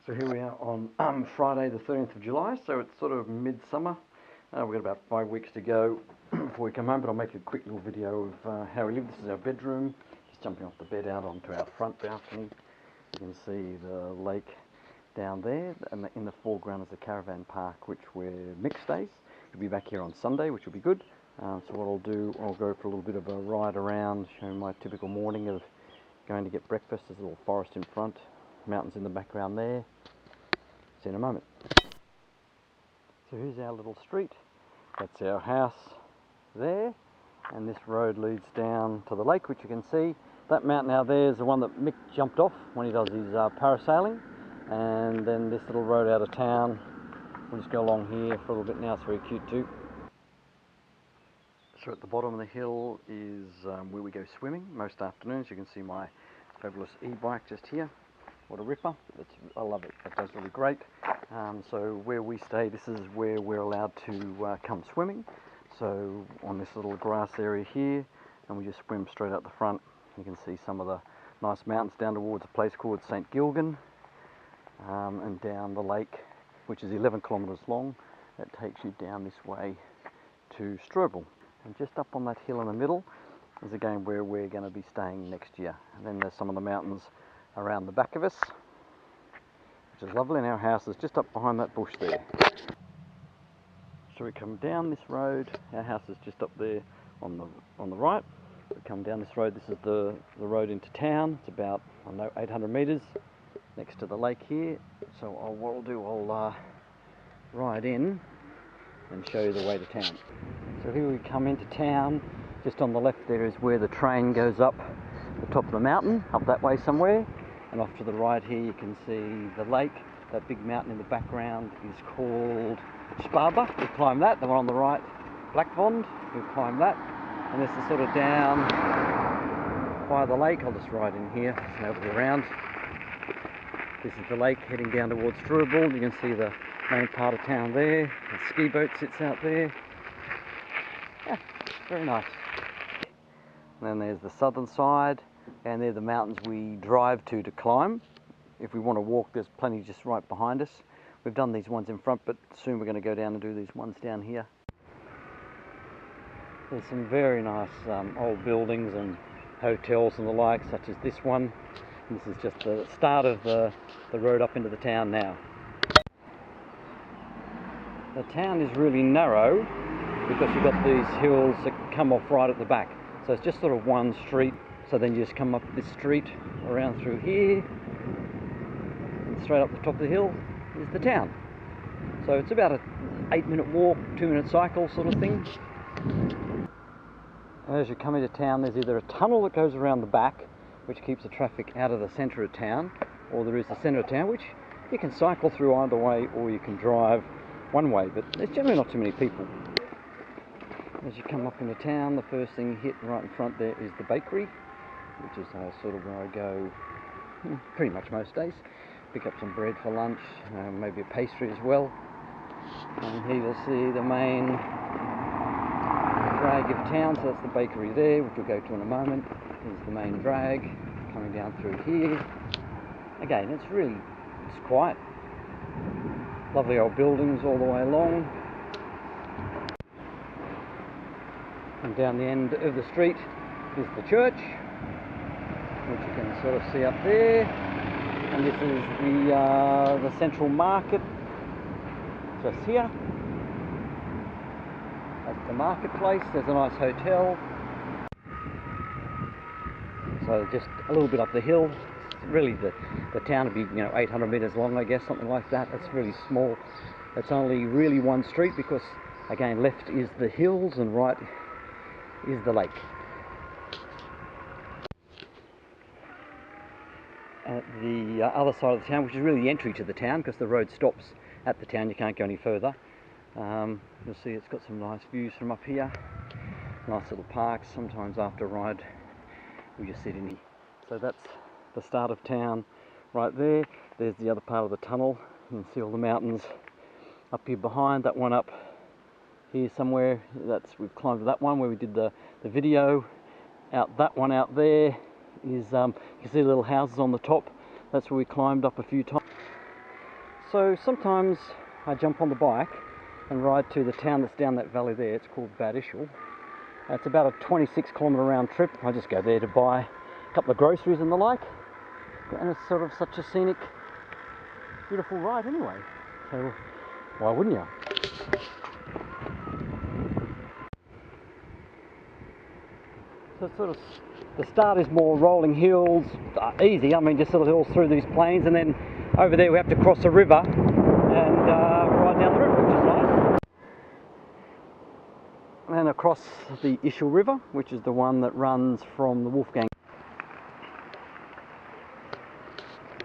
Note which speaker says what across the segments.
Speaker 1: So here we are on Friday the 13th of July, so it's sort of midsummer. We've got about 5 weeks to go before we come home, but I'll make a quick little video of how we live. This is our bedroom, just jumping off the bed out onto our front balcony. You can see the lake down there, and in the foreground is the caravan park, where Mick stays. He'll be back here on Sunday, which will be good. So what I'll do, I'll go for a little bit of a ride around, showing my typical morning of going to get breakfast. There's a little forest in front, mountains in the background there. See you in a moment. So here's our little street. That's our house there, and this road leads down to the lake, which you can see. That mountain out there is the one that Mick jumped off when he does his parasailing, and then this little road out of town. We'll just go along here for a little bit now. It's very cute too. So at the bottom of the hill is where we go swimming most afternoons. You can see my fabulous e-bike just here. What a ripper. I love it. It does really great. So where we stay, this is where we're allowed to come swimming. So on this little grass area here, and we just swim straight out the front. You can see some of the nice mountains down towards a place called St Wolfgang, and down the lake, which is 11 kilometres long. That takes you down this way to Strobel. And just up on that hill in the middle is again where we're going to be staying next year. And then there's some of the mountains around the back of us, which is lovely, and our house is just up behind that bush there. So we come down this road. Our house is just up there on the right. We come down this road. This is the road into town. It's about, I don't know, 800 metres next to the lake here. So what I'll do, I'll ride in and show you the way to town. So here we come into town. Just on the left there is where the train goes up the top of the mountain, up that way somewhere. And off to the right here you can see the lake. That big mountain in the background is called Sparba. We climb that. The one on the right, Blackvond. We climb that. And this is sort of down by the lake. I'll just ride in here and over around. This is the lake heading down towards Strobel. You can see the main part of town there. The ski boat sits out there. Yeah, very nice. And then there's the southern side, and they're the mountains we drive to climb. If we want to walk, there's plenty just right behind us. We've done these ones in front, but soon we're going to go down and do these ones down here. There's some very nice old buildings and hotels and the like, such as this one. And this is just the start of the road up into the town now. The town is really narrow because you've got these hills that come off right at the back. So it's just sort of one street. So then you just come up this street around through here, and straight up the top of the hill is the town. So it's about an 8-minute walk, 2-minute cycle sort of thing. As you come into town, there's either a tunnel that goes around the back, which keeps the traffic out of the centre of town, or there is the centre of town, which you can cycle through either way, or you can drive one way, but there's generally not too many people. As you come up into town, the first thing you hit right in front there is the bakery, which is sort of where I go pretty much most days. Pick up some bread for lunch, maybe a pastry as well. And here you'll see the main drag of town, so that's the bakery there, which we'll go to in a moment. Here's the main drag coming down through here. Again, it's quiet. Lovely old buildings all the way along. And down the end of the street is the church, which you can sort of see up there. And this is the central market just here. That's the marketplace. There's a nice hotel. So just a little bit up the hill. Really the town will be 800 metres long, I guess, something like that. It's really small. It's only really one street because, again, left is the hills and right is the lake. At the other side of the town, which is really the entry to the town because the road stops at the town, you can't go any further. You'll see it's got some nice views from up here. Nice little parks. Sometimes after a ride we just sit in here. So that's the start of town right there. There's the other part of the tunnel. You can see all the mountains up here behind. That one up here somewhere, we've climbed that one where we did the video. That one out there is, you can see little houses on the top. That's where we climbed up a few times. So sometimes I jump on the bike and ride to the town that's down that valley there. It's called Bad Ischl. It's about a 26-kilometre round trip. I just go there to buy a couple of groceries and the like. And it's sort of such a scenic, beautiful ride anyway. So why wouldn't you? So sort of the start is more rolling hills, easy. I mean, just little hills through these plains, and then over there we have to cross a river and ride down the river, which is nice. And then across the Ischl River, which is the one that runs from the Wolfgang.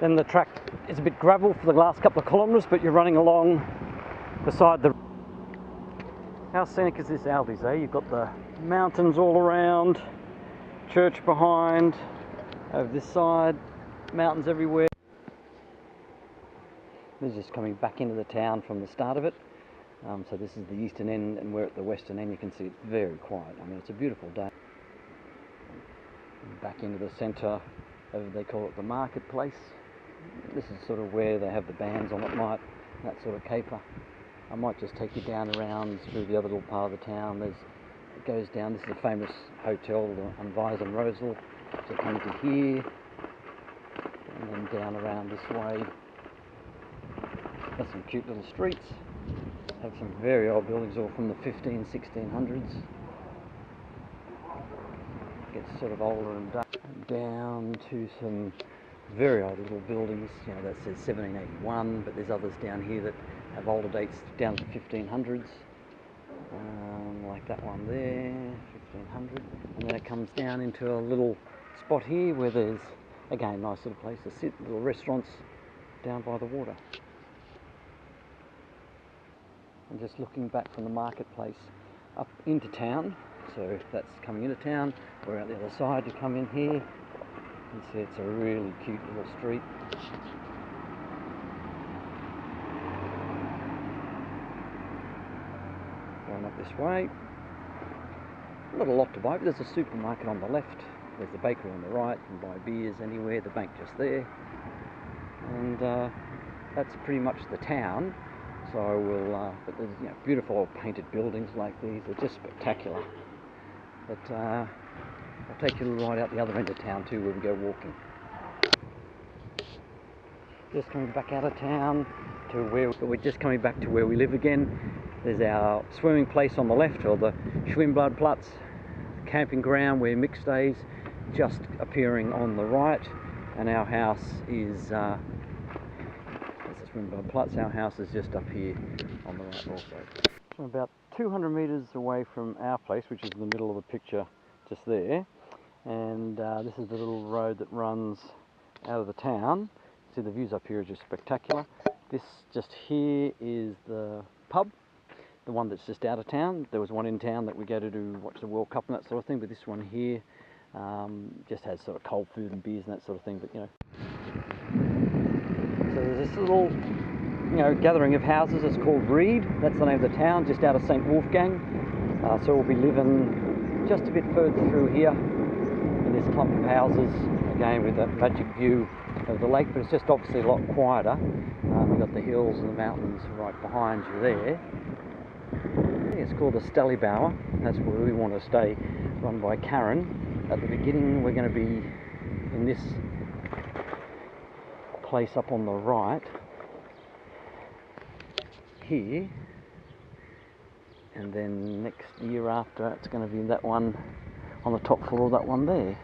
Speaker 1: Then the track is a bit gravel for the last couple of kilometres, but you're running along beside the... How scenic is this Aldi's, eh? You've got the mountains all around, church behind, over this side, mountains everywhere. This is just coming back into the town from the start of it. So this is the eastern end, and we're at the western end. You can see it's very quiet. I mean, it's a beautiful day. Back into the centre of, they call it the marketplace. This is sort of where they have the bands on at night, that sort of caper. I might just take you down around through the other little part of the town. It goes down, this is a famous hotel, the Unvise and Rosal. So come to here, and then down around this way. Got some cute little streets. Have some very old buildings, all from the 1600s. Gets sort of older and dark. Down to some very old little buildings, you know, that says 1781, but there's others down here that have older dates down to 1500s. Like that one there, 1500. And then it comes down into a little spot here where there's, again, nice little place to sit, little restaurants down by the water. And just looking back from the marketplace up into town, so that's coming into town. We're out the other side to come in here. You see it's a really cute little street. Going up this way. Not a lot to buy, but there's a supermarket on the left. There's the bakery on the right. You can buy beers anywhere, the bank just there. And that's pretty much the town. So I will, but there's, you know, beautiful old painted buildings like these. They're just spectacular. But I'll take you a little ride out the other end of town too, where we go walking. Just coming back out of town to where we're just coming back to where we live again. There's our swimming place on the left, or the Schwimmbadplatz, camping ground where Mick stays, just appearing on the right, and our house is. Schwimmbadplatz. Our house is just up here on the right also. So about 200 metres away from our place, which is in the middle of the picture just there, and this is the little road that runs out of the town. See, the views up here are just spectacular. This just here is the pub, the one that's just out of town. There was one in town that we go to watch the World Cup and that sort of thing, but this one here just has sort of cold food and beers and that sort of thing, but you know. So there's this little, you know, gathering of houses. It's called Reed. That's the name of the town, just out of St Wolfgang. So we'll be living just a bit further through here in this clump of houses, again with that magic view of the lake, but it's just obviously a lot quieter. We've got the hills and the mountains right behind you there. It's called the Stellibauer. That's where we want to stay, run by Karen. At the beginning we're going to be in this place up on the right here, and then next year after it's going to be that one on the top floor, that one there.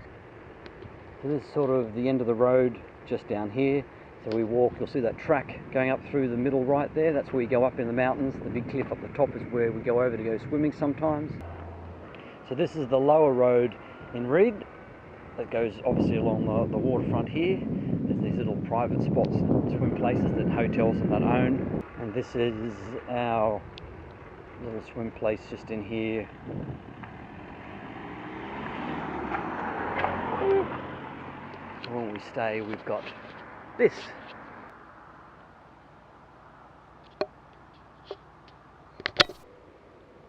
Speaker 1: So this is sort of the end of the road just down here. So we walk, you'll see that track going up through the middle right there. That's where you go up in the mountains. The big cliff up the top is where we go over to go swimming sometimes. So this is the lower road in Reed that goes obviously along the waterfront here. There's these little private spots, swim places that hotels and that own. And this is our little swim place just in here. When we stay, we've got this.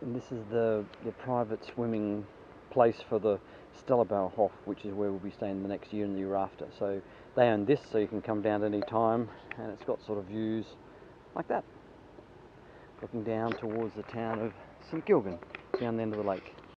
Speaker 1: And this is the private swimming place for the Stellibauerhof, which is where we'll be staying the next year and the year after. So they own this, so you can come down at any time, and it's got sort of views like that, looking down towards the town of St Gilgan, down the end of the lake.